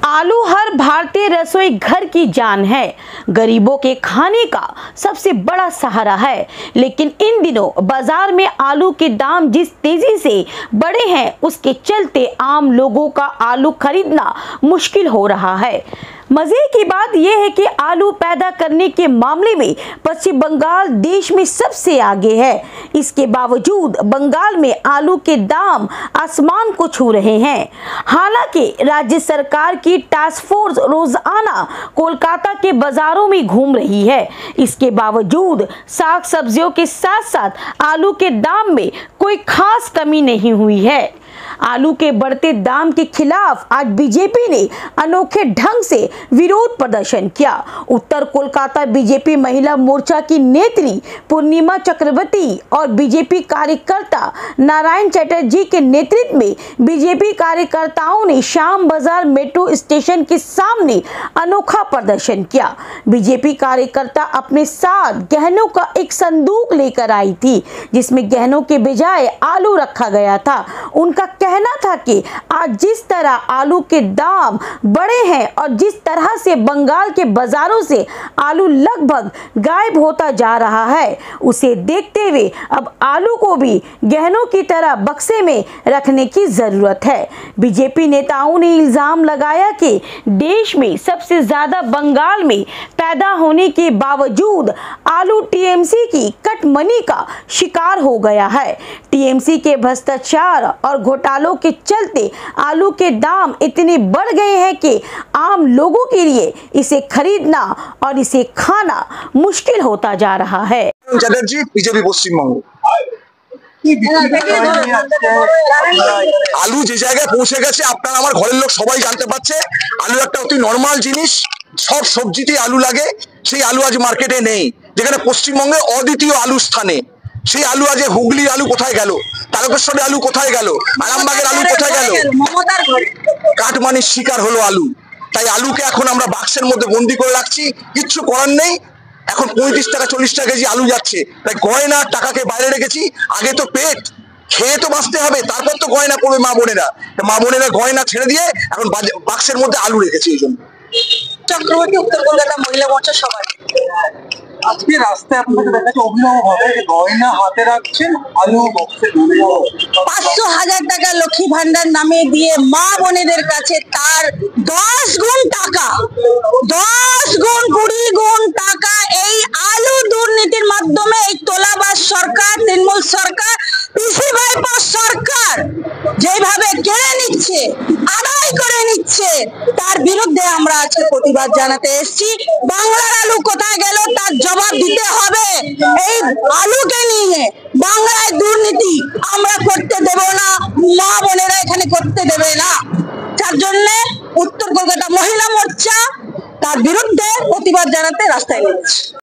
आलू हर भारतीय रसोई घर की जान है, गरीबों के खाने का सबसे बड़ा सहारा है। लेकिन इन दिनों बाजार में आलू के दाम जिस तेजी से बढ़े हैं, उसके चलते आम लोगों का आलू खरीदना मुश्किल हो रहा है। मजे की बात यह है कि आलू पैदा करने के मामले में पश्चिम बंगाल देश में सबसे आगे है। इसके बावजूद बंगाल में आलू के दाम आसमान को छू रहे हैं। हालांकि राज्य सरकार की टास्क फोर्स रोजाना कोलकाता के बाजारों में घूम रही है, इसके बावजूद साग सब्जियों के साथ साथ आलू के दाम में कोई खास कमी नहीं हुई है। आलू के बढ़ते दाम के खिलाफ आज बीजेपी ने अनोखे ढंग से विरोध प्रदर्शन किया। उत्तर कोलकाता बीजेपी महिला मोर्चा की नेत्री पूर्णिमा चक्रवर्ती और बीजेपी कार्यकर्ता नारायण चटर्जी के नेतृत्व में बीजेपी कार्यकर्ताओं ने श्याम बाजार मेट्रो स्टेशन के सामने अनोखा प्रदर्शन किया। बीजेपी कार्यकर्ता अपने साथ गहनों का एक संदूक लेकर आई थी, जिसमें गहनों के बजाय आलू रखा गया था। उनका कहना था कि आज जिस तरह आलू के दाम बढ़े हैं और जिस तरह से बंगाल के बाजारों से आलू लगभग गायब होता जा रहा है, उसे देखते हुए अब आलू को भी गहनों की तरह बक्से में रखने की जरूरत है। बीजेपी नेताओं ने इल्जाम लगाया कि देश में सबसे ज्यादा बंगाल में पैदा होने के बावजूद आलू टीएमसी की कट मनी का शिकार हो गया है। टीएमसी के भ्रष्टाचार और घोटालों के चलते आलू के दाम इतने बढ़ गए हैं कि आम लोगों के लिए इसे खरीदना और इसे खाना मुश्किल होता जा रहा है। चटर्जी, बीजेपी पश्चिमबंग। आलू যে জায়গায় পৌঁছে গেছে আপনারা আমার ঘরের লোক সবাই জানতে পারছে। আলু একটা অতি নরমাল জিনিস, সব সবজিতেই আলু লাগে। সেই আলু আজ মার্কেটে নেই, যেখানে পশ্চিমবঙ্গে অদ্বিতীয় আলু স্থানে। সেই আলু আজ হুগলির আলু কোথায় গেল, তারকেশ্বরের আলু কোথায় গেল, আরামবাগের আলু কোথায় গেল? কাটমানির শিকার হলো আলু। তাই আলুকে এখন আমরা বাক্সের মধ্যে বন্দি করে রাখছি, কিচ্ছু করার নেই। এখন 35 টাকা 40 টাকা কেজি আলু যাচ্ছে, তাই গয়না টাকাকে বাইরে রেখেছি। আগে তো পেট খেয়ে তো বাঁচতে হবে, তারপর তো গয়না করবে মা বোনেরা গয়না ছেড়ে দিয়ে এখন বাক্সের মধ্যে আলু রেখেছি। এই জন্য চক্রবর্তী, উত্তর কলকাতা মহিলা মোর্চা সবাই আজকে রাস্তায় আপনাকে দেখাচ্ছে অভিনব ভাবে গয়না হাতে রাখছেন, আলু বক্সে 500,000 টাকা লক্ষ্মী ভান্ডার নামে দিয়ে মা বোনেদের কাছে তার 10 গুণ টাকা, 10 গুণ 20 গুণ টাকা এই আলু দুর্নীতির মাধ্যমে এই তোলাবাজ সরকার, তৃণমূল সরকার, পিসি ভাইপো সরকার যেভাবে কেড়ে নিচ্ছে, আদায় করে নিচ্ছে, তার বিরুদ্ধে আমরা আজকে প্রতিবাদ জানাতে এসেছি। বাংলার আলু কোথায় গেল তার জবাব দিতে হবে। এই আলুকে নিয়ে বাংলায় দুর্নীতি আমরা করতে দেব না, মা বোনেরা এখানে করতে দেবে না। যার জন্য উত্তর কলকাতা মহিলা মোর্চা তার বিরুদ্ধে প্রতিবাদ জানাতে রাস্তায় নেমেছে।